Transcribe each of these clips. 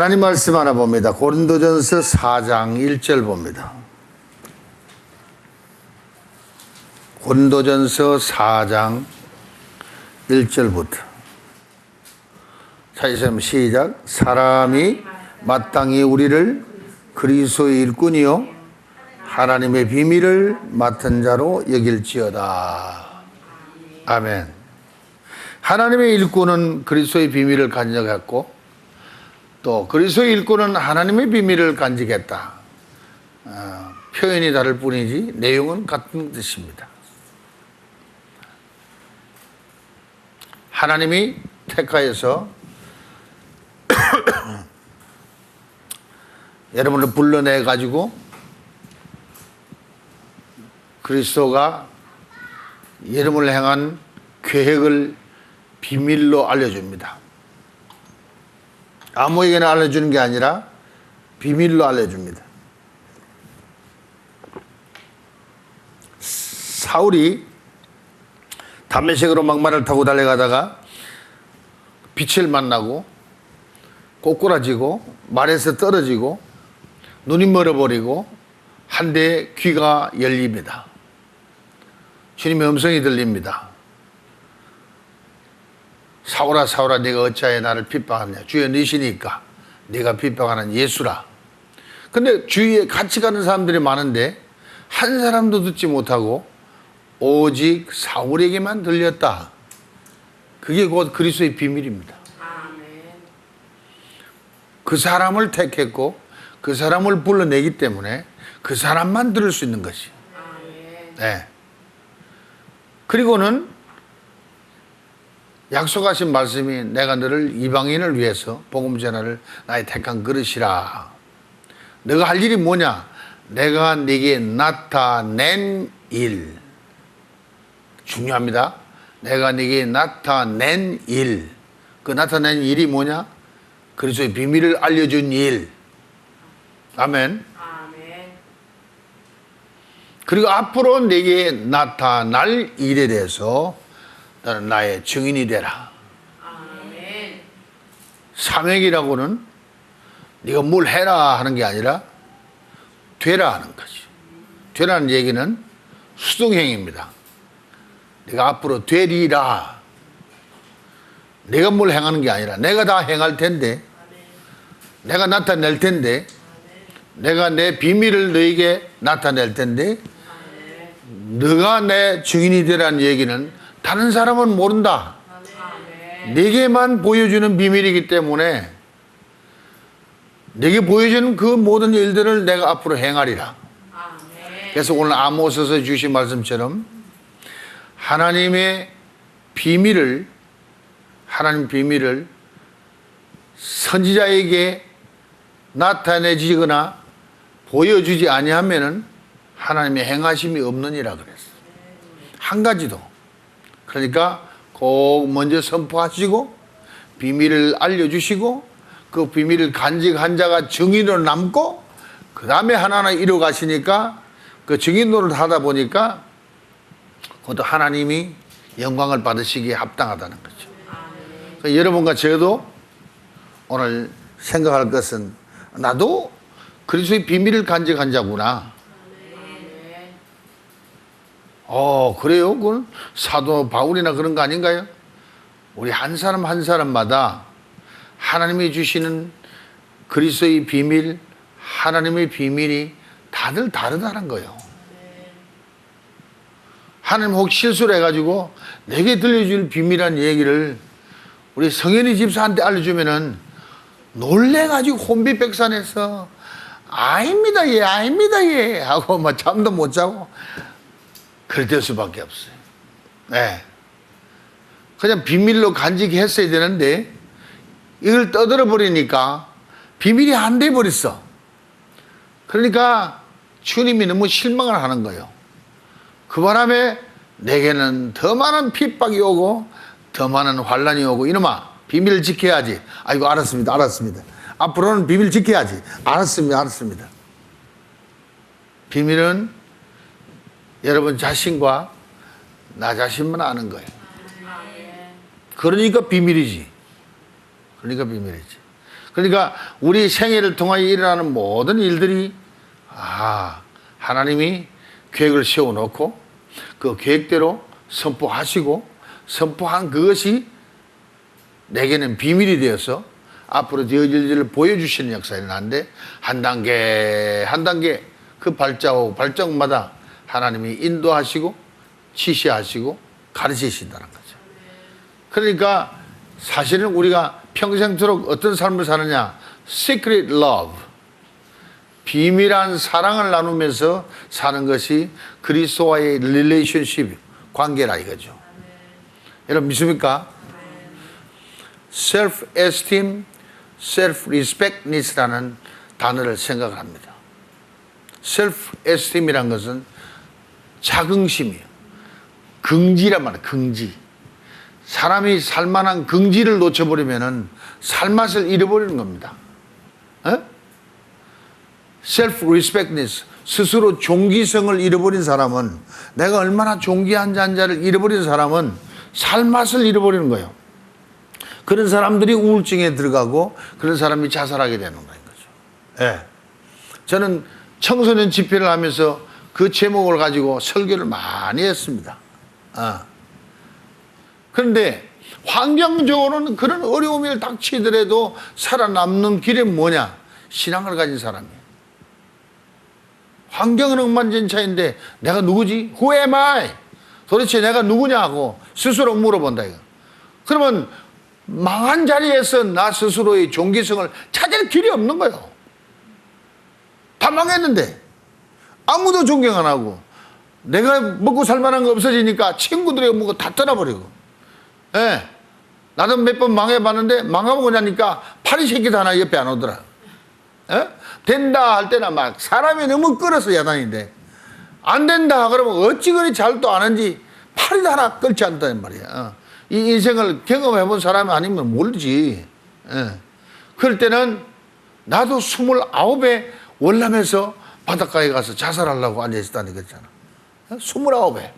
하나님 말씀 하나 봅니다. 고린도전서 4장 1절 봅니다. 고린도전서 4장 1절부터. 찾으시면 시작. 사람이 마땅히 우리를 그리스도의 일꾼이요 하나님의 비밀을 맡은 자로 여길지어다. 아멘. 하나님의 일꾼은 그리스도의 비밀을 간직했고, 또 그리스도의 일꾼은 하나님의 비밀을 간직했다. 표현이 다를 뿐이지 내용은 같은 뜻입니다. 하나님이 택하여서 여러분을 불러내 가지고 그리스도가 여러분을 향한 계획을 비밀로 알려줍니다. 아무에게나 알려주는 게 아니라 비밀로 알려줍니다. 사울이 담메색으로 막말을 타고 달려가다가 빛을 만나고 꼬꾸라지고 말에서 떨어지고 눈이 멀어버리고 한 대 귀가 열립니다. 주님의 음성이 들립니다. 사울아 사울아 네가 어찌하여 나를 핍박하느냐. 주여 너시니까 네가 핍박하는 예수라. 근데 주위에 같이 가는 사람들이 많은데 한 사람도 듣지 못하고 오직 사울에게만 들렸다. 그게 곧 그리스도의 비밀입니다. 그 사람을 택했고 그 사람을 불러내기 때문에 그 사람만 들을 수 있는 것이. 네. 그리고는 약속하신 말씀이 내가 너를 이방인을 위해서 복음 전하를 나의 택한 그릇이라. 너가 할 일이 뭐냐? 내가 네게 나타낸 일. 중요합니다. 내가 네게 나타낸 일. 그 나타낸 일이 뭐냐? 그리스도의 비밀을 알려준 일. 아멘. 그리고 앞으로 네게 나타날 일에 대해서 너는 나의 증인이 되라. 아멘. 사명이라고는 네가 뭘 해라 하는 게 아니라 되라 하는 거지. 되라는 얘기는 수동형입니다. 네가 앞으로 되리라. 내가 뭘 행하는 게 아니라 내가 다 행할 텐데, 내가 나타낼 텐데, 내가 내 비밀을 너에게 나타낼 텐데, 너가 내 증인이 되라는 얘기는 다른 사람은 모른다. 네게만 보여주는 비밀이기 때문에 네게 보여주는 그 모든 일들을 내가 앞으로 행하리라. 그래서 오늘 아모스서 주신 말씀처럼 하나님 비밀을 선지자에게 나타내지거나 보여주지 아니하면은 하나님의 행하심이 없느니라 그랬어. 한 가지도. 그러니까 꼭 먼저 선포하시고 비밀을 알려주시고 그 비밀을 간직한 자가 증인으로 남고 그 다음에 하나하나 이뤄가시니까 그 증인 노릇을 하다 보니까 그것도 하나님이 영광을 받으시기에 합당하다는 거죠. 그러니까 여러분과 저도 오늘 생각할 것은 나도 그리스도의 비밀을 간직한 자구나. 그래요? 그건 사도 바울이나 그런 거 아닌가요? 우리 한 사람 한 사람마다 하나님이 주시는 그리스도의 비밀, 하나님의 비밀이 다들 다르다는 거예요. 하나님 혹 실수를 해가지고 내게 들려줄 비밀한 얘기를 우리 성현이 집사한테 알려주면은 놀래가지고 혼비백산해서 아닙니다 예 아닙니다 예 하고 막 잠도 못 자고 그럴 될 수밖에 없어요. 네. 그냥 비밀로 간직했어야 되는데 이걸 떠들어 버리니까 비밀이 안 돼 버렸어. 그러니까 주님이 너무 실망을 하는 거예요. 그 바람에 내게는 더 많은 핍박이 오고 더 많은 환란이 오고 이놈아 비밀을 지켜야지. 아이고 알았습니다. 앞으로는 비밀 지켜야지. 알았습니다. 비밀은 여러분 자신과 나 자신만 아는 거예요. 그러니까 비밀이지. 그러니까 우리 생애를 통하여 일어나는 모든 일들이 하나님이 계획을 세워놓고 그 계획대로 선포하시고 선포한 그것이 내게는 비밀이 되어서 앞으로 되어질 일을 보여주시는 역사가 일어나는데 한 단계 한 단계 그 발자국마다 하나님이 인도하시고 지시하시고 가르치신다는 거죠. 그러니까 사실은 우리가 평생토록 어떤 삶을 사느냐, secret love, 비밀한 사랑을 나누면서 사는 것이 그리스도와의 relationship, 관계라 이거죠. 여러분 믿습니까? self-esteem, self-respectness라는 단어를 생각을 합니다. self-esteem이란 것은 자긍심이에요. 긍지란 말이에요. 긍지. 사람이 살만한 긍지를 놓쳐버리면은 살맛을 잃어버리는 겁니다. self-respectness, 스스로 종기성을 잃어버린 사람은, 내가 얼마나 존귀한 자를 잃어버린 사람은 살맛을 잃어버리는 거예요. 그런 사람들이 우울증에 들어가고 그런 사람이 자살하게 되는 거예요. 예. 저는 청소년 집회를 하면서 그 제목을 가지고 설교를 많이 했습니다. 그런데 환경적으로는 그런 어려움이 닥치더라도 살아남는 길은 뭐냐? 신앙을 가진 사람이에요. 환경은 억만장자인데 내가 누구지? Who am I? 도대체 내가 누구냐고 스스로 물어본다 이거. 그러면 망한 자리에서 나 스스로의 종기성을 찾을 길이 없는 거예요. 다 망했는데 아무도 존경 안 하고 내가 먹고 살만한 거 없어지니까 친구들이 먹고 다 떠나버리고. 예. 나도 몇 번 망해봤는데 망하고 나니까 파리 새끼도 하나 옆에 안 오더라. 예? 된다 할 때는 막 사람이 너무 끌어서 야단인데 안 된다 그러면 어찌 그리 잘도 안 한지 파리도 하나 끌지 않다는 말이야. 이 인생을 경험해본 사람이 아니면 모르지. 예. 그럴 때는 나도 29에 월남에서 바닷가에 가서 자살하려고 앉아있었다는 거잖아. 29에.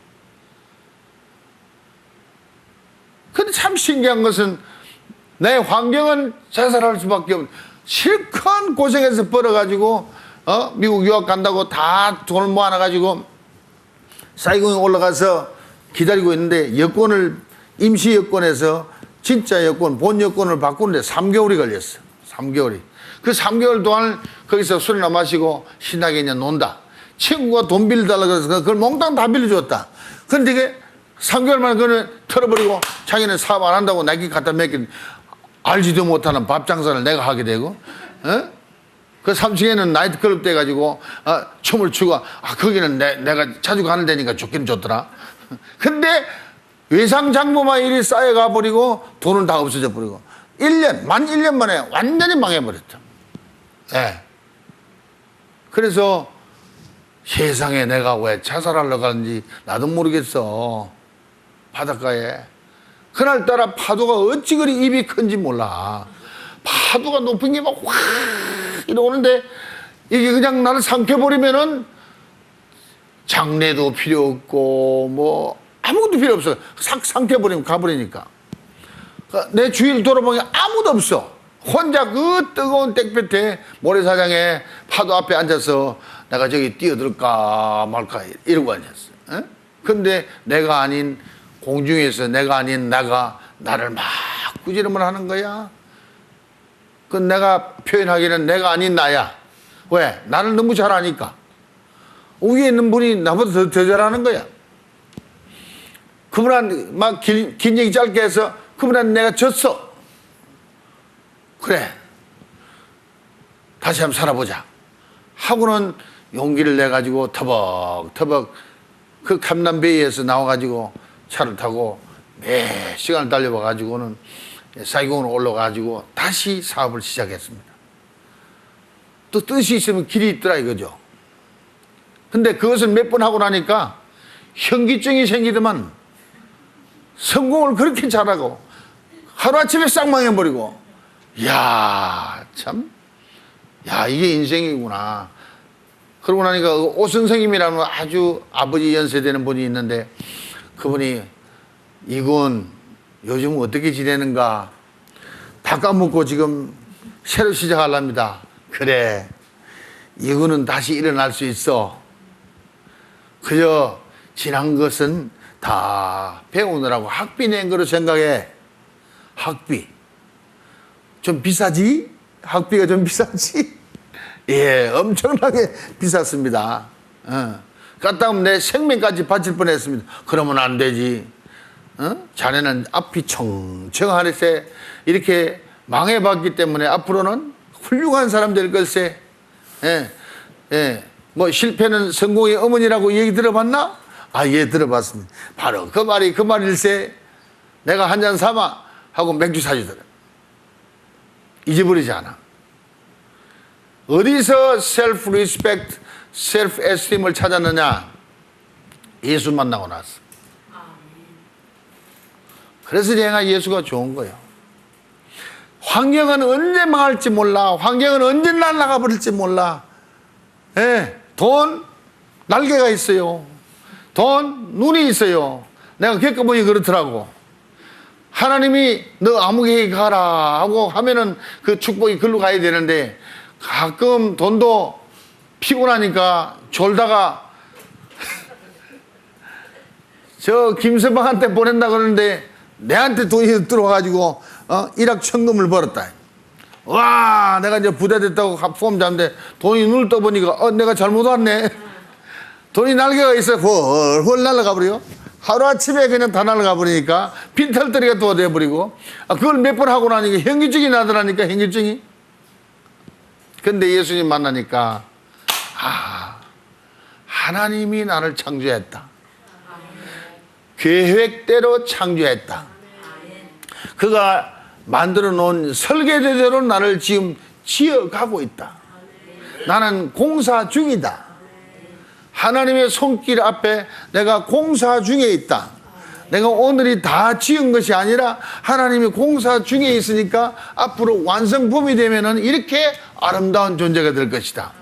근데 참 신기한 것은 내 환경은 자살할 수밖에 없는, 실컷 고생해서 벌어가지고 미국 유학 간다고 다 돈을 모아놔가지고 사이공에 올라가서 기다리고 있는데 여권을 임시 여권에서 진짜 여권, 본 여권을 바꾸는데 3개월이 걸렸어. 3개월이. 그 3개월 동안 거기서 술이나 마시고 신나게 그냥 논다. 친구가 돈 빌려달라고 해서 그걸 몽땅 다 빌려줬다. 그런데 이게 3개월 만에 그걸 털어버리고 자기는 사업 안 한다고 내게 갖다 맡긴, 알지도 못하는 밥 장사를 내가 하게 되고, 그 3층에는 나이트클럽 돼가지고 춤을 추고, 거기는 내가 자주 가는 데니까 좋긴 좋더라. 근데 외상장부만 일이 쌓여가 버리고 돈은 다 없어져 버리고 1년 만에 완전히 망해버렸죠. 예. 그래서 세상에 내가 왜 자살하려고 하는지 나도 모르겠어. 바닷가에 그날따라 파도가 어찌 그리 입이 큰지 몰라. 파도가 높은 게 막 확 이러는데 이게 그냥 나를 삼켜버리면은 장례도 필요 없고 뭐 아무것도 필요 없어. 싹 삼켜버리면 가버리니까. 내 주위를 돌아보면 아무도 없어. 혼자 그 뜨거운 땡볕에 모래사장에 파도 앞에 앉아서 내가 저기 뛰어들까 말까 이러고 앉았어. 근데 내가 아닌 공중에서 내가 아닌 나가 나를 막 꾸지름을 하는 거야. 그 내가 표현하기는 내가 아닌 나야. 왜? 나를 너무 잘 아니까. 위에 있는 분이 나보다 더 잘하는 거야. 그분한테 막 긴 얘기 짧게 해서 그분한테 내가 졌어. 그래. 다시 한번 살아보자. 하고는 용기를 내가지고 터벅터벅 그 캄남베이에서 나와가지고 차를 타고 몇 시간을 달려와가지고는 사이공으로 올라가가지고 다시 사업을 시작했습니다. 또 뜻이 있으면 길이 있더라 이거죠. 근데 그것을 몇 번 하고 나니까 현기증이 생기더만 성공을 그렇게 잘하고 하루아침에 싹 망해버리고, 이야 참, 야 이게 인생이구나. 그러고 나니까 오 선생님이라는 아주 아버지 연세되는 분이 있는데 그분이 이군 요즘 어떻게 지내는가, 다 까먹고 지금 새로 시작하랍니다. 그래, 이거는 다시 일어날 수 있어. 그저 지난 것은 다 배우느라고 학비 낸 거로 생각해. 학비 좀 비싸지? 학비가 좀 비싸지? 예, 엄청나게 비쌌습니다. 갔다 오면 내 생명까지 바칠 뻔했습니다. 그러면 안 되지. 자네는 앞이 청청하늘세 이렇게 망해봤기 때문에 앞으로는 훌륭한 사람 될 걸세. 예, 예. 뭐 실패는 성공의 어머니라고 얘기 들어봤나? 아, 예, 들어봤습니다. 바로 그 말일세. 내가 한 잔 사마 하고 맥주 사주더라. 잊어버리지 않아. 어디서 셀프 리스펙트, 셀프 에스팀을 찾았느냐? 예수 만나고 나서. 그래서 내가 예수가 좋은 거예요. 환경은 언제 망할지 몰라. 환경은 언제 날아가 버릴지 몰라. 예, 돈 날개가 있어요. 돈 눈이 있어요. 내가 겪어보니 그렇더라고. 하나님이 너 아무개 가라 하고 하면은 그 축복이 글로 가야 되는데 가끔 돈도 피곤하니까 졸다가 저 김서방한테 보낸다 그러는데 내한테 돈이 들어와가지고 일확천금을 벌었다. 와, 내가 이제 부자 됐다고 폼 잡는데 돈이 눈을 떠보니까 내가 잘못 왔네. 돈이 날개가 있어 헐헐 날아가 버려. 하루아침에 그냥 다 날아가 버리니까 빈털터리가 또 돼버리고 그걸 몇 번 하고 나니까 현기증이 나더라니까. 현기증이. 근데 예수님 만나니까 하나님이 나를 창조했다. 계획대로 창조했다. 그가 만들어 놓은 설계대로 나를 지금 지어가고 있다. 나는 공사 중이다. 하나님의 손길 앞에 내가 공사 중에 있다. 내가 오늘이 다 지은 것이 아니라 하나님이 공사 중에 있으니까 앞으로 완성품이 되면은 이렇게 아름다운 존재가 될 것이다.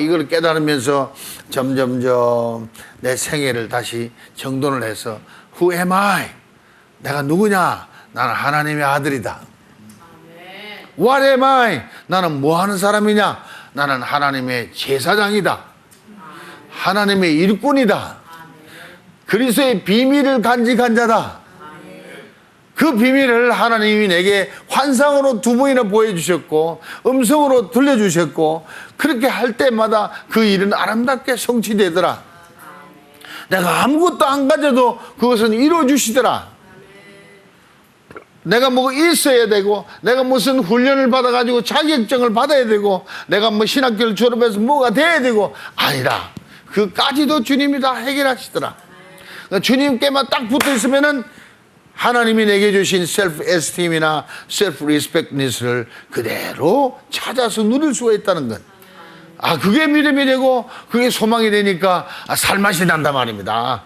이걸 깨달으면서 점점점 내 생애를 다시 정돈을 해서 Who am I? 내가 누구냐? 나는 하나님의 아들이다. What am I? 나는 뭐 하는 사람이냐? 나는 하나님의 제사장이다. 하나님의 일꾼이다. 그리스도의 비밀을 간직한 자다. 그 비밀을 하나님이 내게 환상으로 2번이나 보여주셨고 음성으로 들려주셨고 그렇게 할 때마다 그 일은 아름답게 성취되더라. 내가 아무것도 안 가져도 그것은 이루어주시더라. 내가 뭐 있어야 되고 내가 무슨 훈련을 받아가지고 자격증을 받아야 되고 내가 뭐 신학교를 졸업해서 뭐가 돼야 되고 아니라 그까지도 주님이 다 해결하시더라. 그러니까 주님께만 딱 붙어 있으면은 하나님이 내게 주신 셀프 에스팀이나 셀프 리스펙트니스를 그대로 찾아서 누릴 수가 있다는 것. 그게 믿음이 되고 그게 소망이 되니까 살맛이 난단 말입니다.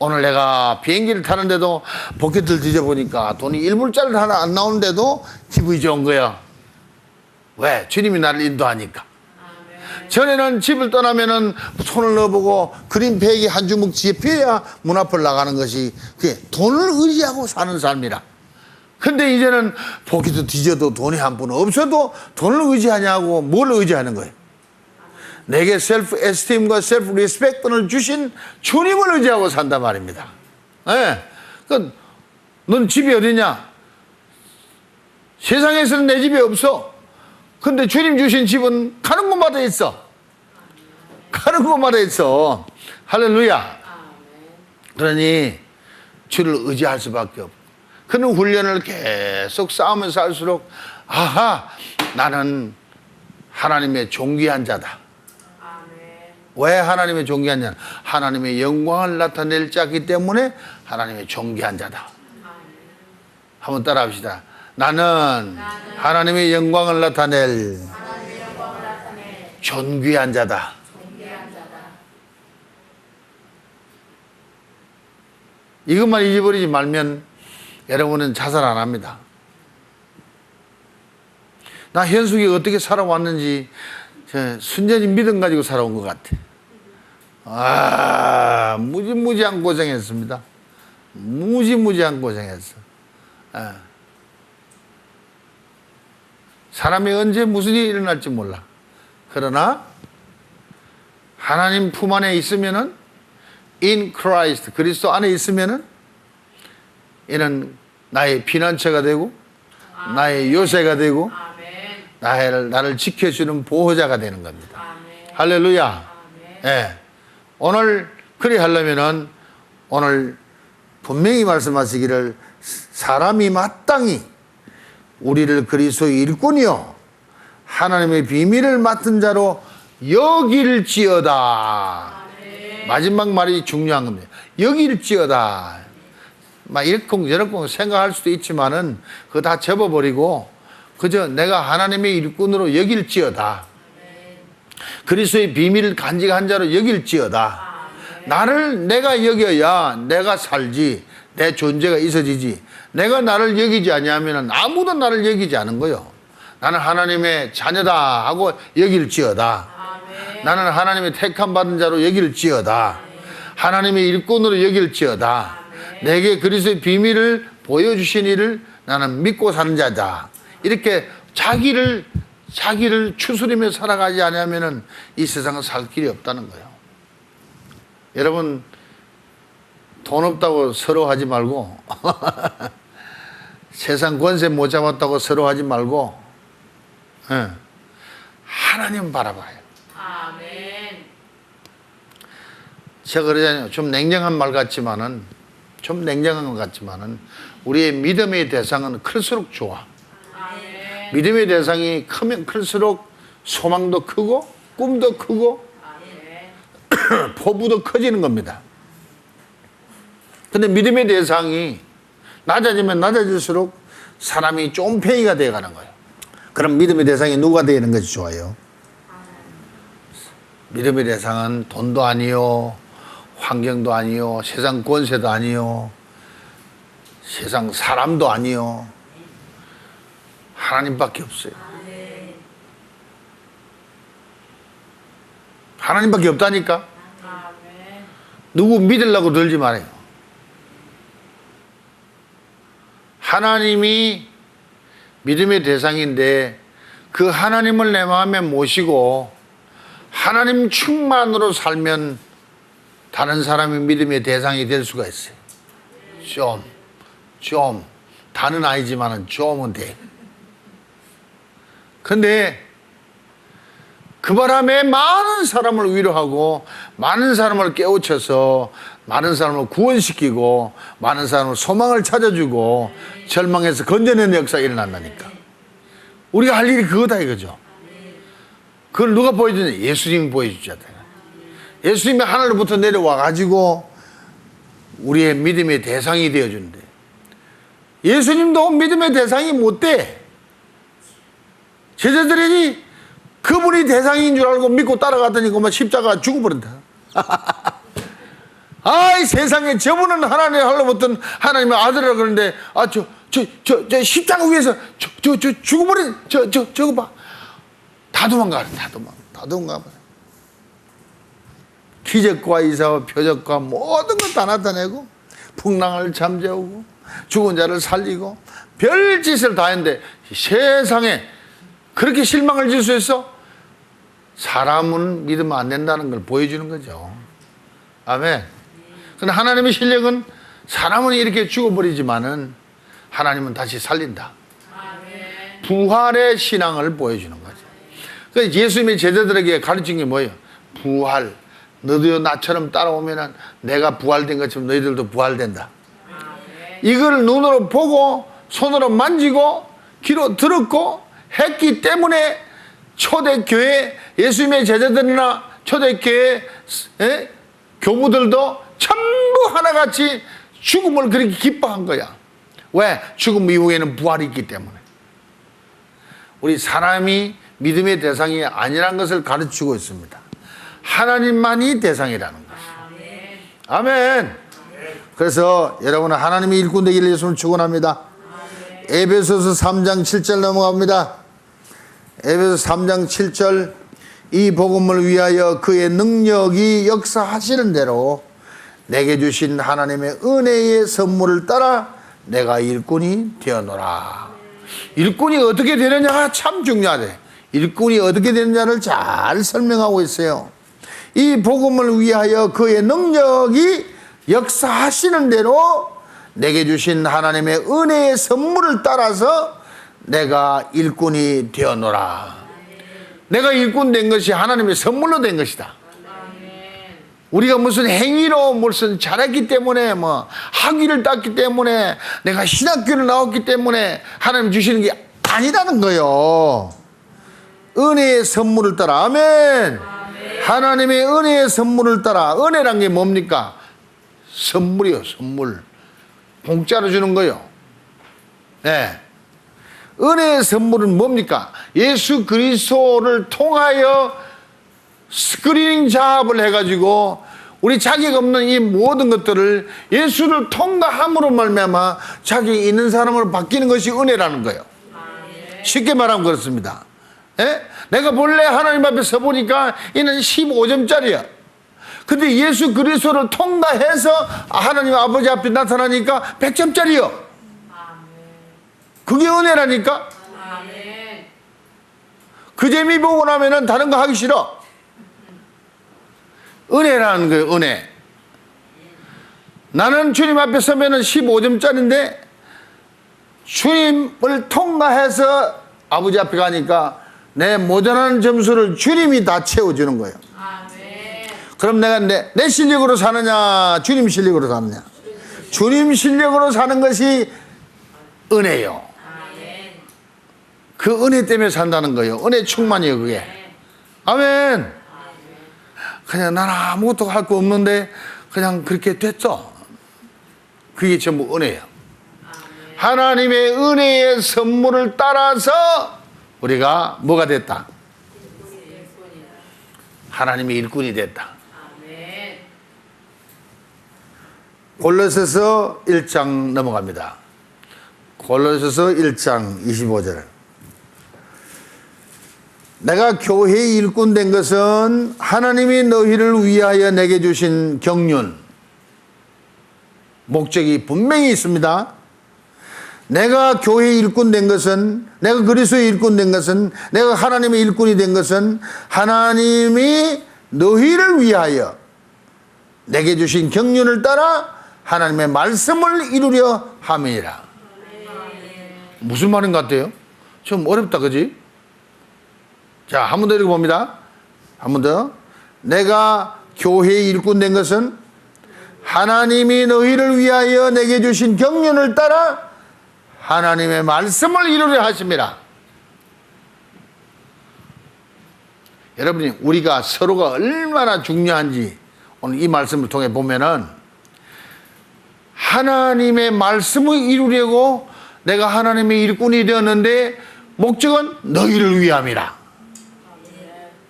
오늘 내가 비행기를 타는데도 포켓을 뒤져보니까 돈이 1불짜리 하나 안 나오는데도 기분이 좋은 거야. 왜? 주님이 나를 인도하니까. 전에는 집을 떠나면은 손을 넣어보고 그린백이 한 주먹 집혀야 문 앞을 나가는 것이 그게 돈을 의지하고 사는 삶이라. 근데 이제는 포켓도 뒤져도 돈이 한 푼 없어도 돈을 의지하냐고 뭘 의지하는 거예요. 내게 셀프 에스팀과 셀프 리스펙트를 주신 주님을 의지하고 산단 말입니다. 예. 그러니까 넌 집이 어디냐? 세상에서는 내 집이 없어. 근데 주님 주신 집은 가는 곳마다 있어. 가는 곳마다 있어. 할렐루야. 그러니 주를 의지할 수밖에 없고 그런 훈련을 계속 쌓으면서 할수록 나는 하나님의 존귀한 자다. 왜 하나님의 존귀한 자냐? 하나님의 영광을 나타낼 자이기 때문에 하나님의 존귀한 자다. 한번 따라 합시다. 나는 하나님의 영광을 나타낼 존귀한 자다. 이것만 잊어버리지 말면 여러분은 자살 안 합니다. 나 현숙이 어떻게 살아왔는지 순전히 믿음 가지고 살아온 것 같아. 무지무지한 고생했습니다. 무지무지한 고생했어. 사람이 언제 무슨 일이 일어날지 몰라. 그러나 하나님 품 안에 있으면은 in Christ, 그리스도 안에 있으면은 이는 나의 피난처가 되고 나의 요새가 되고 나를 지켜주는 보호자가 되는 겁니다. 할렐루야. 예. 오늘 그리 하려면은 오늘 분명히 말씀하시기를 사람이 마땅히 우리를 그리스도의 일꾼이요 하나님의 비밀을 맡은 자로 여길지어다. 마지막 말이 중요한 겁니다. 여길지어다. 막 이렇쿵저렇쿵 생각할 수도 있지만은 그거 다 접어버리고 그저 내가 하나님의 일꾼으로 여길지어다. 그리스도의 비밀을 간직한 자로 여길지어다. 나를 내가 여겨야 내가 살지, 내 존재가 있어지지. 내가 나를 여기지 않냐면 아무도 나를 여기지 않은 거요. 나는 하나님의 자녀다 하고 여길지어다. 나는 하나님의 택함 받은 자로 여길지어다. 하나님의 일꾼으로 여길지어다. 내게 그리스도의 비밀을 보여주신 이를 나는 믿고 사는 자다. 이렇게 자기를 추스리며 살아가지 않으면 이 세상은 살 길이 없다는 거예요. 여러분, 돈 없다고 서로 하지 말고 세상 권세 못 잡았다고 서로 하지 말고 하나님 바라봐요. 아멘. 제가 그러잖아요. 좀 냉정한 말 같지만은 우리의 믿음의 대상은 클수록 좋아. 아멘. 믿음의 대상이 크면 클수록 소망도 크고 꿈도 크고 포부도 커지는 겁니다. 근데 믿음의 대상이 낮아지면 낮아질수록 사람이 쫌팽이가 되어가는 거예요. 그럼 믿음의 대상이 누가 되는 것이 좋아요? 믿음의 대상은 돈도 아니요, 환경도 아니요, 세상 권세도 아니요, 세상 사람도 아니요, 하나님밖에 없어요. 하나님밖에 없다니까. 누구 믿으려고 들지 말아요. 하나님이 믿음의 대상인데 그 하나님을 내 마음에 모시고 하나님 충만으로 살면 다른 사람이 믿음의 대상이 될 수가 있어요. 좀 다는 아니지만은 좀은 돼. 근데 그 바람에 많은 사람을 위로하고 많은 사람을 깨우쳐서 많은 사람을 구원시키고 많은 사람을 소망을 찾아주고 절망에서 건져내는 역사가 일어난다니까. 우리가 할 일이 그거다 이거죠. 그걸 누가 보여주냐? 예수님이 보여주잖아요. 예수님이 하늘로부터 내려와 가지고 우리의 믿음의 대상이 되어준대. 예수님도 믿음의 대상이 못 돼. 제자들이 그분이 대상인 줄 알고 믿고 따라갔더니 그만 십자가 죽어버린다. 아이 세상에 저분은 하나님 하려부터 하나님의 아들이라 그러는데 저 십자가 위에서 죽어버린 저거 봐. 다 도망가. 기적과 이사와 표적과 모든 것 다 나타내고 풍랑을 잠재우고 죽은 자를 살리고 별짓을 다 했는데 세상에 그렇게 실망을 줄 수 있어? 사람은 믿으면 안 된다는 걸 보여주는 거죠. 아멘. 근데 하나님의 실력은 사람은 이렇게 죽어버리지만은 하나님은 다시 살린다. 아멘. 부활의 신앙을 보여주는 거죠. 그래서 예수님의 제자들에게 가르친 게 뭐예요? 부활. 너도 나처럼 따라오면은 내가 부활된 것처럼 너희들도 부활된다. 아멘. 이걸 눈으로 보고 손으로 만지고 귀로 들었고 했기 때문에 초대교회 예수님의 제자들이나 초대교회 교무들도 전부 하나같이 죽음을 그렇게 기뻐한 거야. 왜? 죽음 이후에는 부활이 있기 때문에. 우리 사람이 믿음의 대상이 아니라는 것을 가르치고 있습니다. 하나님만이 대상이라는 것이죠. 아멘. 그래서 여러분은 하나님의 일꾼 되기를 예수님을 축원합니다. 에베소서 3장 7절 넘어갑니다. 에베소서 3장 7절 이 복음을 위하여 그의 능력이 역사하시는 대로 내게 주신 하나님의 은혜의 선물을 따라 내가 일꾼이 되어노라. 일꾼이 어떻게 되느냐가 참 중요하대. 일꾼이 어떻게 되느냐를 잘 설명하고 있어요. 이 복음을 위하여 그의 능력이 역사하시는 대로 내게 주신 하나님의 은혜의 선물을 따라서 내가 일꾼이 되었노라. 내가 일꾼 된 것이 하나님의 선물로 된 것이다. 우리가 무슨 행위로 무슨 잘했기 때문에 뭐 학위를 땄기 때문에 내가 신학교를 나왔기 때문에 하나님 주시는 게 아니라는 거예요. 은혜의 선물을 따라. 아멘. 하나님의 은혜의 선물을 따라. 은혜란 게 뭡니까? 선물이요, 선물. 공짜로 주는 거요. 네. 은혜의 선물은 뭡니까? 예수 그리스도를 통하여 스크리닝 작업을 해가지고 우리 자격 없는 이 모든 것들을 예수를 통과함으로 말미암아 자격 있는 사람으로 바뀌는 것이 은혜라는 거예요. 쉽게 말하면 그렇습니다. 예? 내가 본래 하나님 앞에 서보니까 이는 15점짜리야. 근데 예수 그리스도를 통과해서 하나님 아버지 앞에 나타나니까 100점짜리요. 그게 은혜라니까. 그 재미 보고 나면은 다른 거 하기 싫어. 은혜라는 거예요, 은혜. 나는 주님 앞에 서면은 15점짜리인데 주님을 통과해서 아버지 앞에 가니까 내 모자라는 점수를 주님이 다 채워주는 거예요. 그럼 내가 내 실력으로 사느냐, 주님 실력으로 사느냐? 주님 실력으로 사는 것이 은혜요. 그 은혜 때문에 산다는 거예요. 은혜 충만이에요, 그게. 아멘. 그냥 난 아무것도 할 거 없는데 그냥 그렇게 됐죠. 그게 전부 은혜예요. 하나님의 은혜의 선물을 따라서 우리가 뭐가 됐다? 하나님의 일꾼이 됐다. 골로새서 1장 넘어갑니다. 골로새서 1장 25절. 내가 교회의 일꾼 된 것은 하나님이 너희를 위하여 내게 주신 경륜, 목적이 분명히 있습니다. 내가 교회의 일꾼 된 것은, 내가 그리스도의 일꾼 된 것은, 내가 하나님의 일꾼이 된 것은 하나님이 너희를 위하여 내게 주신 경륜을 따라 하나님의 말씀을 이루려 함이니라. 무슨 말인 것 같아요? 좀 어렵다, 그지? 자, 한 번 더 읽어봅니다. 한 번 더. 내가 교회의 일꾼 된 것은 하나님이 너희를 위하여 내게 주신 경륜을 따라 하나님의 말씀을 이루려 하심이라. 여러분이 우리가 서로가 얼마나 중요한지 오늘 이 말씀을 통해 보면은 하나님의 말씀을 이루려고 내가 하나님의 일꾼이 되었는데 목적은 너희를 위함이라.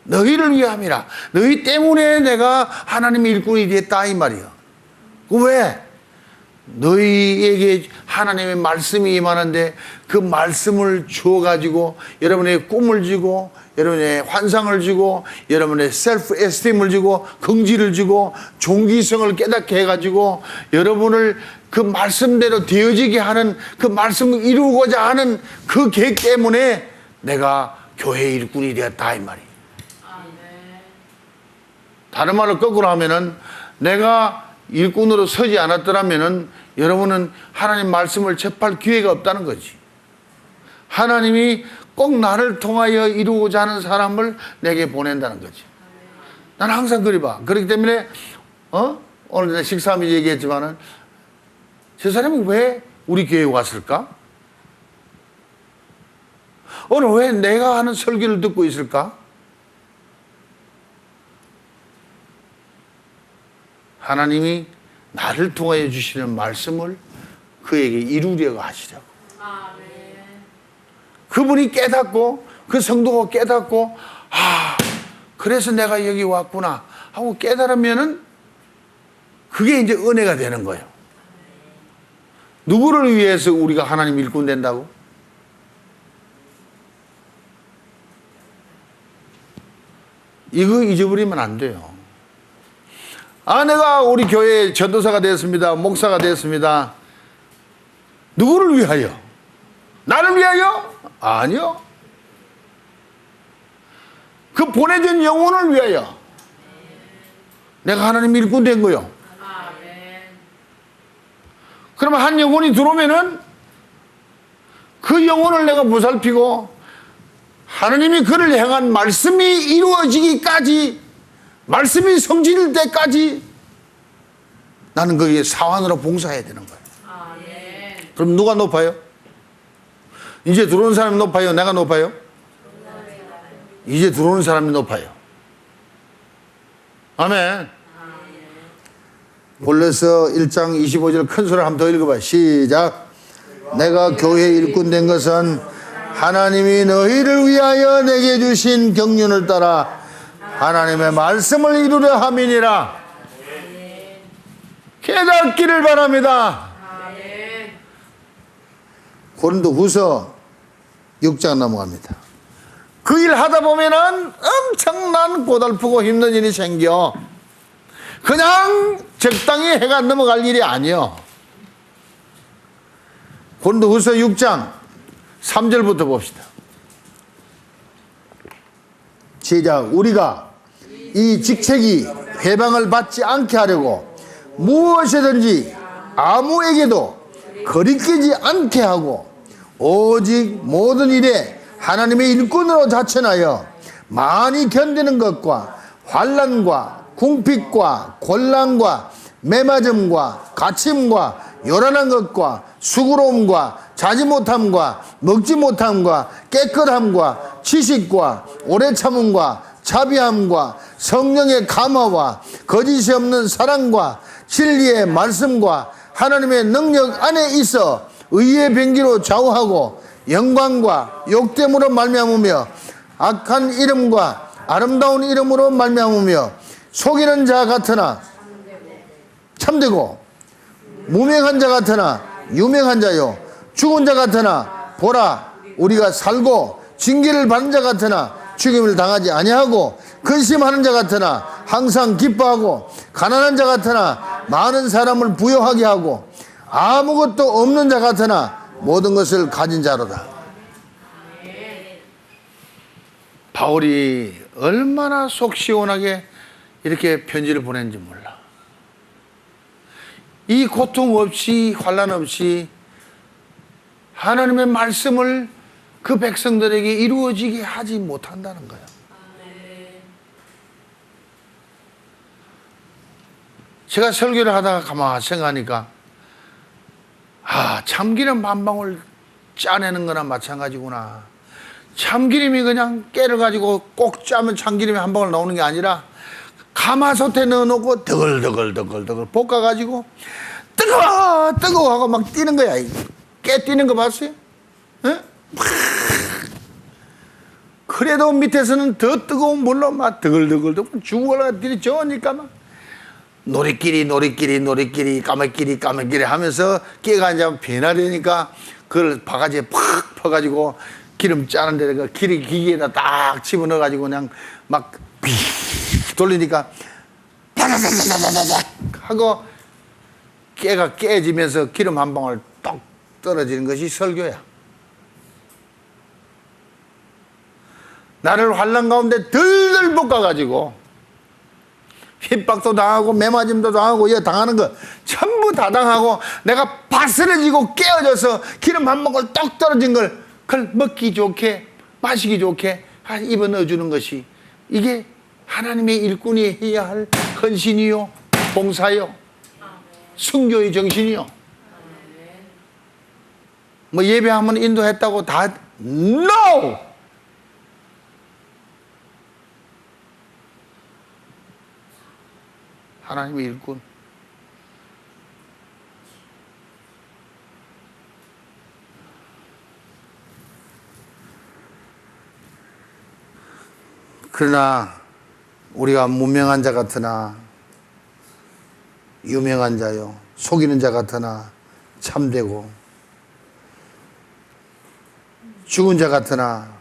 너희를 위함이라. 너희 때문에 내가 하나님의 일꾼이 됐다 이 말이요. 왜? 너희에게 하나님의 말씀이 임하는데 그 말씀을 주어가지고 여러분의 꿈을 주고 여러분의 환상을 주고 여러분의 셀프 에스팀을 주고 긍지를 주고 종기성을 깨닫게 해가지고 여러분을 그 말씀대로 되어지게 하는 그 말씀을 이루고자 하는 그 계획 때문에 내가 교회의 일꾼이 되었다 이 말이에요. 다른 말로 거꾸로 하면은 내가 일꾼으로 서지 않았더라면은 여러분은 하나님 말씀을 접할 기회가 없다는 거지. 하나님이 꼭 나를 통하여 이루고자 하는 사람을 내게 보낸다는 거지. 나는 항상 그리 봐. 그렇기 때문에 오늘 내가 식사하면서 얘기했지만은 저 사람이 왜 우리 교회에 왔을까? 오늘 왜 내가 하는 설교를 듣고 있을까? 하나님이 나를 통하여 주시는 말씀을 그에게 이루려고 하시려고. 그분이 깨닫고 그 성도가 깨닫고 그래서 내가 여기 왔구나 하고 깨달으면은 그게 이제 은혜가 되는 거예요. 누구를 위해서 우리가 하나님 일꾼 된다고? 이거 잊어버리면 안 돼요. 내가 우리 교회 전도사가 되었습니다. 목사가 되었습니다. 누구를 위하여? 나를 위하여? 아니요. 그 보내준 영혼을 위하여 내가 하나님 일꾼 된 거요. 그러면 한 영혼이 들어오면은 그 영혼을 내가 보살피고 하나님이 그를 향한 말씀이 이루어지기까지, 말씀이 성취될 때까지 나는 거기에 사환으로 봉사해야 되는 거예요. 그럼 누가 높아요? 이제 들어오는 사람이 높아요? 내가 높아요? 이제 들어오는 사람이 높아요. 아멘. 골로새 1장 25절 큰 소리를 한번 더 읽어봐요. 시작. 내가 교회 일꾼 된 것은 하나님이 너희를 위하여 내게 주신 경륜을 따라 하나님의 말씀을 이루려 함이니라. 깨닫기를 바랍니다. 고린도후서 6장 넘어갑니다. 그 일 하다 보면은 엄청난 고달프고 힘든 일이 생겨. 그냥 적당히 해가 넘어갈 일이 아니요. 고린도후서 6장 3절부터 봅시다. 시작. 우리가 이 직책이 회방을 받지 않게 하려고 무엇이든지 아무에게도 거리끼지 않게 하고 오직 모든 일에 하나님의 일꾼으로 자천하여 많이 견디는 것과 환난과 궁핍과 곤란과 매맞음과 갇힘과 요란한 것과 수고로움과 자지 못함과 먹지 못함과 깨끗함과 지식과 오래 참음과 자비함과 성령의 감화와 거짓이 없는 사랑과 진리의 말씀과 하나님의 능력 안에 있어 의의 병기로 좌우하고 영광과 욕됨으로 말미암으며 악한 이름과 아름다운 이름으로 말미암으며 속이는 자 같으나 참되고 무명한 자 같으나 유명한 자요 죽은 자 같으나 보라 우리가 살고 징계를 받는 자 같으나 죽임을 당하지 아니하고 근심하는 자 같으나 항상 기뻐하고 가난한 자 같으나 많은 사람을 부요하게 하고 아무것도 없는 자 같으나 모든 것을 가진 자로다. 바울이 얼마나 속 시원하게 이렇게 편지를 보냈는지 몰라. 이 고통 없이 환난 없이 하나님의 말씀을 그 백성들에게 이루어지게 하지 못한다는 거야. 제가 설교를 하다가 가만히 생각하니까 참기름 한 방울 짜내는 거나 마찬가지구나. 참기름이 그냥 깨를 가지고 꼭 짜면 참기름이 한 방울 나오는 게 아니라 가마솥에 넣어놓고 더글더글 볶아가지고 뜨거워 하고 막 뛰는 거야. 깨 뛰는 거 봤어요? 에? 그래도 밑에서는 더 뜨거운 물로 막 더글더글 죽어라 들이 저으니까 막 노리끼리 까매끼리 하면서 깨가 이제 변화되니까 그걸 바가지에 팍 퍼가지고 기름 짜는 데다가 기계에다 딱 집어넣어가지고 그냥 막 돌리니까 다다다다다닥 하고 깨가 깨지면서 기름 한 방울 똑 떨어지는 것이 설교야. 나를 환난 가운데 들들 볶아가지고 핍박도 당하고 매맞음도 당하고 얘 당하는 거 전부 다 당하고 내가 바스러지고 깨어져서 기름 한 방울 똑 떨어진 걸 그걸 먹기 좋게 마시기 좋게 입에 넣어주는 것이 이게 하나님의 일꾼이 해야 할 헌신이요 봉사요 순교의 정신이요. 뭐 예배하면 인도했다고 다 NO! 하나님의 일꾼. 그러나 우리가 무명한 자 같으나 유명한 자요 속이는 자 같으나 참되고 죽은 자 같으나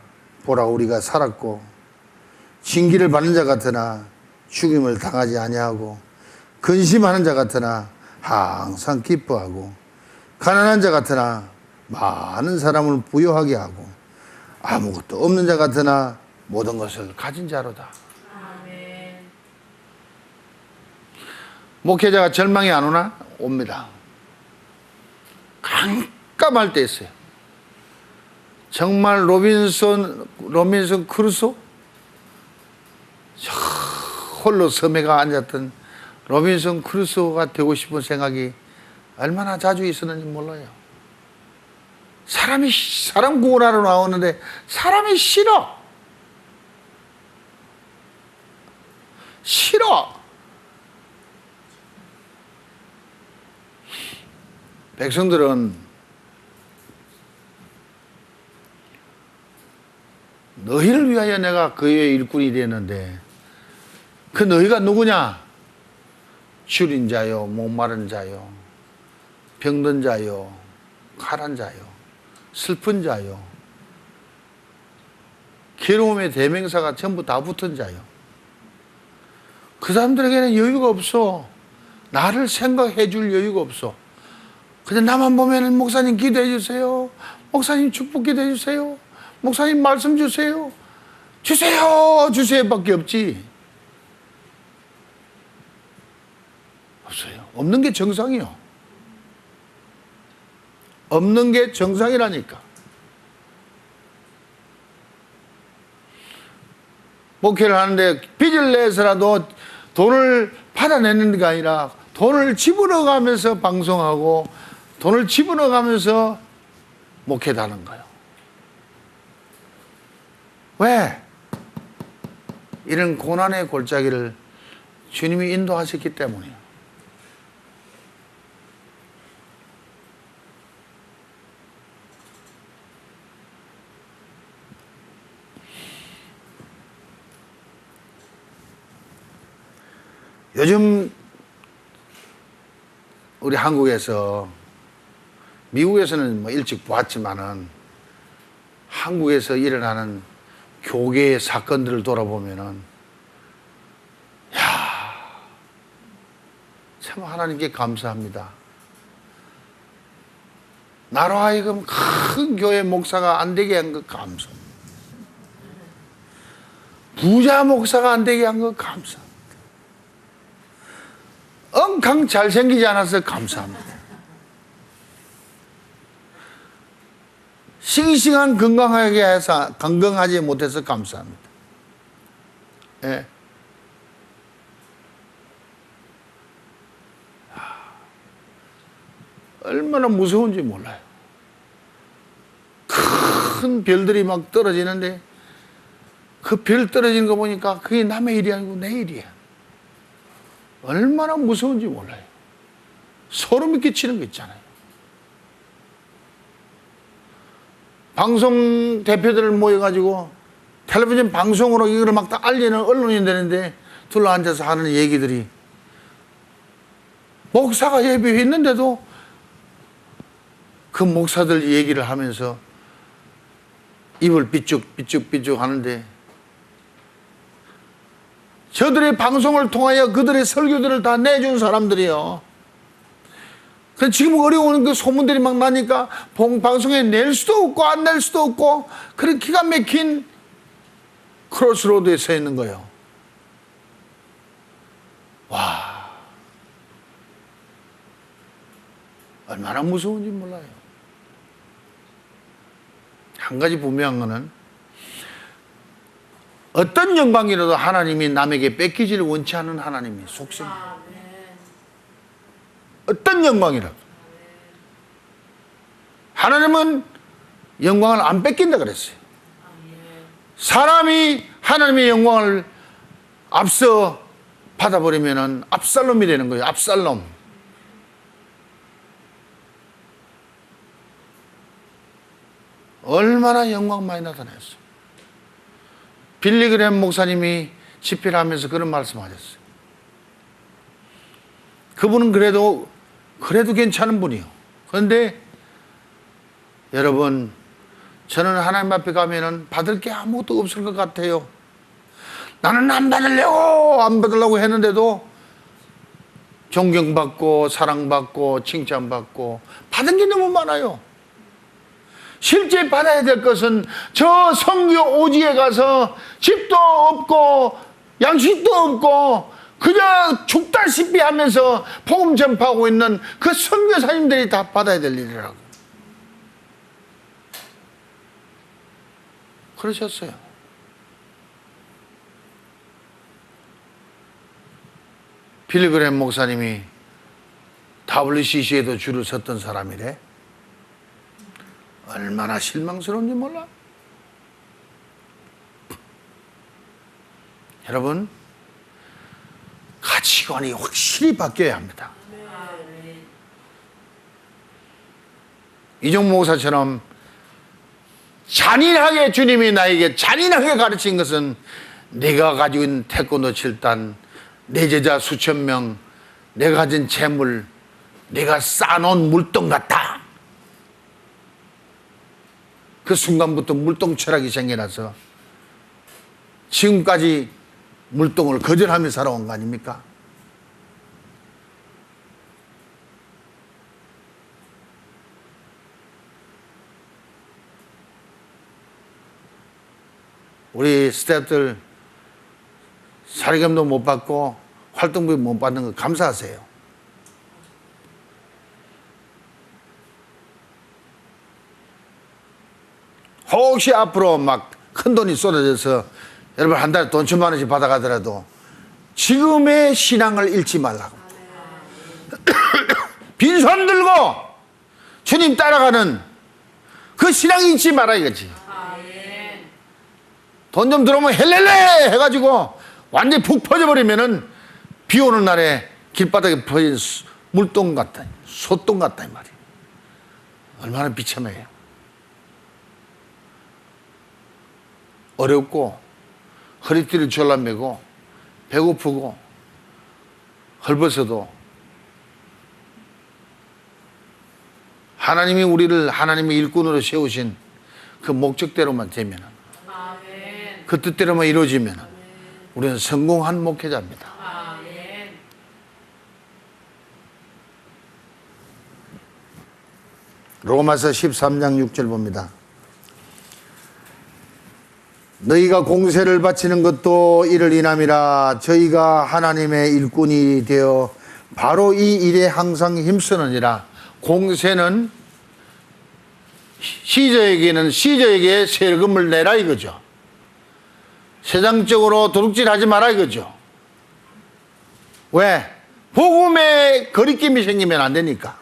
보라 우리가 살았고 징계를 받는 자 같으나 죽임을 당하지 아니하고 근심하는 자 같으나 항상 기뻐하고 가난한 자 같으나 많은 사람을 부유하게 하고 아무것도 없는 자 같으나 모든 것을 가진 자로다. 아멘. 목회자가 절망이 안 오나? 옵니다. 깜깜할 때 있어요. 정말 로빈son 크루소? 홀로 섬에가 앉았던 로빈son 크루소가 되고 싶은 생각이 얼마나 자주 있었는지 몰라요. 사람 구원하러 나오는데 사람이 싫어. 백성들은 너희를 위하여 내가 그의 일꾼이 되었는데 그 너희가 누구냐? 줄인 자요, 목마른 자요, 병든 자요, 가란 자요, 슬픈 자요, 괴로움의 대명사가 전부 다 붙은 자요. 그 사람들에게는 여유가 없어. 나를 생각해 줄 여유가 없어. 근데 나만 보면은 목사님 기도해 주세요. 목사님 축복 기도해 주세요. 목사님 말씀 주세요. 주세요 밖에 없지. 없어요. 없는 게 정상이요. 없는 게 정상이라니까. 목회를 하는데 빚을 내서라도 돈을 받아내는 게 아니라 돈을 집어넣어가면서 방송하고 돈을 집어넣어가면서 목회도 하는 거예요. 왜? 이런 고난의 골짜기를 주님이 인도하셨기 때문이에요. 요즘 우리 한국에서, 미국에서는 뭐 일찍 보았지만은 한국에서 일어나는 교계의 사건들을 돌아보면은 참 하나님께 감사합니다. 나로 하여금 큰 교회 목사가 안 되게 한 것 감사합니다. 부자 목사가 안 되게 한 것 감사합니다. 엉캉 잘생기지 않아서 감사합니다. 싱싱한 건강하게 해서 건강하지 못해서 감사합니다. 예. 얼마나 무서운지 몰라요. 큰 별들이 막 떨어지는데 그 별 떨어지는 거 보니까 그게 남의 일이 아니고 내 일이야. 얼마나 무서운지 몰라요. 소름이 끼치는 거 있잖아요. 방송 대표들을 모여가지고 텔레비전 방송으로 이걸 막 다 알리는 언론이 되는데 둘러앉아서 하는 얘기들이, 목사가 예비했는데도 그 목사들 얘기를 하면서 입을 삐죽 하는데, 저들의 방송을 통하여 그들의 설교들을 다 내준 사람들이요. 그래서 지금 어려운 그 소문들이 막 나니까 방송에 낼 수도 없고 안 낼 수도 없고, 그런 기가 막힌 크로스로드에 서 있는 거예요. 와, 얼마나 무서운지 몰라요. 한 가지 분명한 거는, 어떤 영광이라도 하나님이 남에게 뺏기지를 원치 않는 하나님의 속성이에요. 어떤 영광이라도. 하나님은 영광을 안 뺏긴다 그랬어요. 사람이 하나님의 영광을 앞서 받아버리면 압살롬이 되는 거예요. 압살롬. 얼마나 영광 많이 나타났어요. 빌리그램 목사님이 집회를 하면서 그런 말씀하셨어요. 그분은 그래도 괜찮은 분이요. 그런데 여러분, 저는 하나님 앞에 가면은 받을 게 아무것도 없을 것 같아요. 나는 안 받으려고 했는데도 존경받고 사랑받고 칭찬받고 받은 게 너무 많아요. 실제 받아야 될 것은 저 선교 오지에 가서 집도 없고 양식도 없고 그냥 죽다시피 하면서 복음 전파하고 있는 그 선교사님들이 다 받아야 될 일이라고. 그러셨어요. 빌리그램 목사님이 WCC에도 줄을 섰던 사람이래. 얼마나 실망스러운지 몰라. 여러분, 가치관이 확실히 바뀌어야 합니다. 이종 목사처럼 잔인하게 주님이 나에게 잔인하게 가르친 것은 내가 가지고 있는 태권도 7단, 내 제자 수천 명, 내가 가진 재물, 내가 쌓아놓은 물동 같다. 그 순간부터 물동 철학이 생겨나서 지금까지 물동을 거절하며 살아온 거 아닙니까? 우리 스태프들 사리감도 못 받고 활동비 못 받는 거 감사하세요. 혹시 앞으로 막 큰 돈이 쏟아져서 여러분 한 달에 돈 1,000만 원씩 받아가더라도 지금의 신앙을 잃지 말라고. 빈손 들고 주님 따라가는 그 신앙 잊지 말아 이거지. 돈 좀 들어오면 헬렐레 해가지고 완전히 푹 퍼져버리면은 비 오는 날에 길바닥에 퍼진 물동 같다, 소똥 같다 이 말이에요. 얼마나 비참해요. 어렵고 허리띠를 졸라매고 배고프고 헐벗어도 하나님이 우리를 하나님의 일꾼으로 세우신 그 목적대로만 되면, 그 뜻대로만 이루어지면 우리는 성공한 목회자입니다. 로마서 13장 6절 봅니다. 너희가 공세를 바치는 것도 이를 인함이라. 저희가 하나님의 일꾼이 되어 바로 이 일에 항상 힘쓰느니라. 공세는 시저에게 세금을 내라 이거죠. 세상적으로 도둑질하지 마라 이거죠. 왜? 복음에 거리낌이 생기면 안 되니까.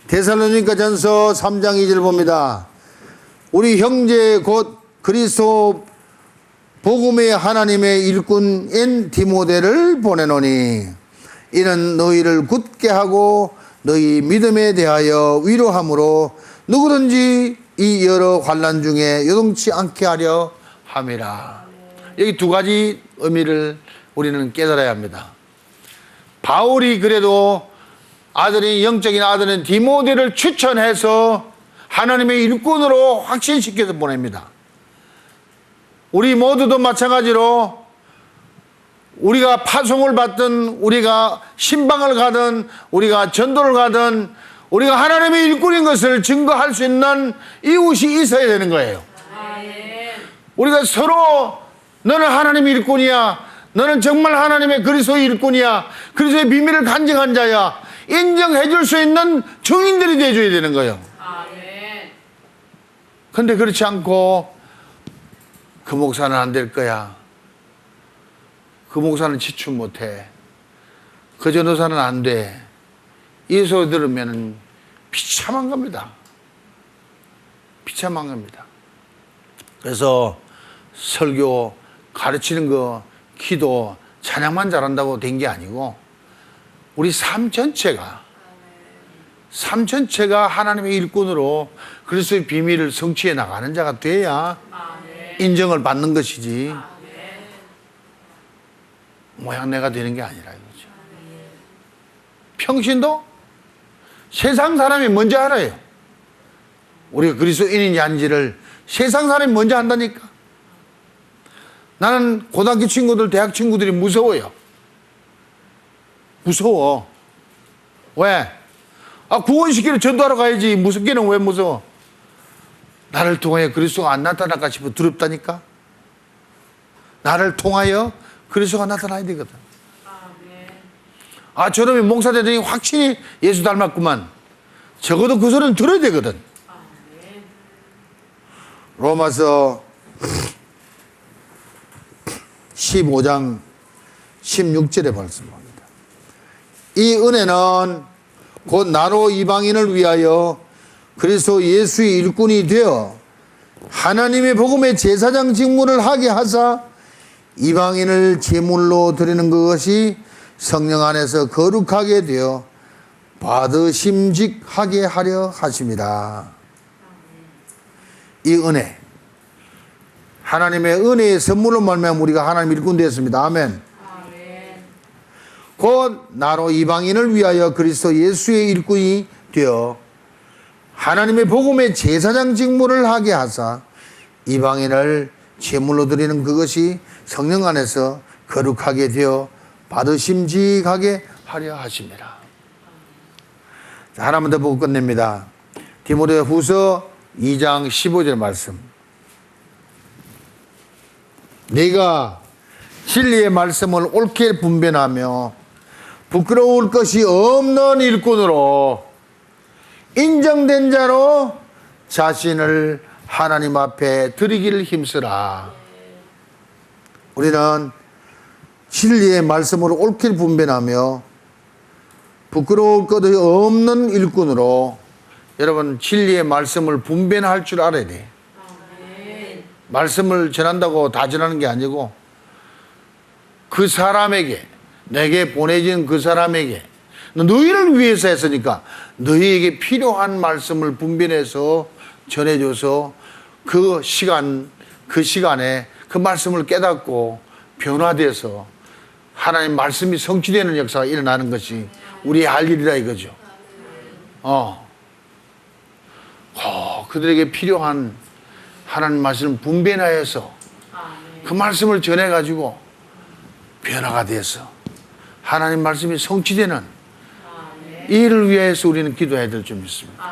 데살로니가전서 3장 2절 봅니다. 우리 형제 곧 그리스도 복음의 하나님의 일꾼인 디모데를 보내노니 이는 너희를 굳게 하고 너희 믿음에 대하여 위로함으로 누구든지 이 여러 환난 중에 요동치 않게 하려 함이라. 여기 두 가지 의미를 우리는 깨달아야 합니다. 바울이 그래도 영적인 아들인 디모데를 추천해서 하나님의 일꾼으로 확신시켜서 보냅니다. 우리 모두도 마찬가지로 우리가 파송을 받든 우리가 신방을 가든 우리가 전도를 가든 우리가 하나님의 일꾼인 것을 증거할 수 있는 이웃이 있어야 되는 거예요. 우리가 서로 너는 하나님의 일꾼이야, 너는 정말 하나님의 그리스도의 일꾼이야, 그리스도의 비밀을 간증한 자야, 인정해 줄 수 있는 증인들이 되어줘야 되는 거예요. 근데 그렇지 않고 그 목사는 안 될 거야, 그 목사는 지출 못해, 그 전도사는 안 돼, 이 소리 들으면 비참한 겁니다. 비참한 겁니다. 그래서 설교, 가르치는 거, 기도, 찬양만 잘한다고 된 게 아니고 우리 삶 전체가 하나님의 일꾼으로 그리스도의 비밀을 성취해 나가는 자가 돼야 인정을 받는 것이지 모양내가 되는 게 아니라 이거죠. 평신도 세상 사람이 먼저 알아요. 우리가 그리스도인인지 아닌지를 세상 사람이 먼저 한다니까. 나는 고등학교 친구들, 대학 친구들이 무서워요. 무서워. 왜? 구원시키러 전도하러 가야지. 무섭기는 왜 무서워? 나를 통하여 그리스도가 안 나타날까 싶어 두렵다니까. 나를 통하여 그리스도가 나타나야 되거든. 저놈이 목사되더니 확실히 예수 닮았구만. 적어도 그 소리는 들어야 되거든. 로마서 15장 16절의 말씀입니다. 이 은혜는 곧 나로 이방인을 위하여 그리스도 예수의 일꾼이 되어 하나님의 복음의 제사장 직무를 하게 하사 이방인을 제물로 드리는 그것이 성령 안에서 거룩하게 되어 받으심직하게 하려 하십니다. 이 은혜, 하나님의 은혜의 선물로 말미암아 우리가 하나님 일꾼 되었습니다. 아멘. 곧 나로 이방인을 위하여 그리스도 예수의 일꾼이 되어 하나님의 복음의 제사장 직무를 하게 하사 이방인을 제물로 드리는 그것이 성령 안에서 거룩하게 되어 받으심직하게 하려 하십니다. 하나만 더 보고 끝냅니다. 디모데 후서 2장 15절 말씀. 네가 진리의 말씀을 옳게 분별하며 부끄러울 것이 없는 일꾼으로 인정된 자로 자신을 하나님 앞에 드리기를 힘쓰라. 우리는 진리의 말씀을 옳게 분별하며 부끄러울 것이 없는 일꾼으로, 여러분 진리의 말씀을 분별할 줄 알아야 돼. 말씀을 전한다고 다 전하는 게 아니고 그 사람에게, 내게 보내진 그 사람에게, 너희를 위해서 했으니까 너희에게 필요한 말씀을 분별해서 전해줘서 그 시간에 그 말씀을 깨닫고 변화돼서 하나님 말씀이 성취되는 역사가 일어나는 것이 우리의 할 일이라 이거죠. 그들에게 필요한 하나님 말씀을 분별하여서 그 말씀을 전해가지고 변화가 돼서 하나님 말씀이 성취되는 이 일을 위해서 우리는 기도해야 될 점 있습니다.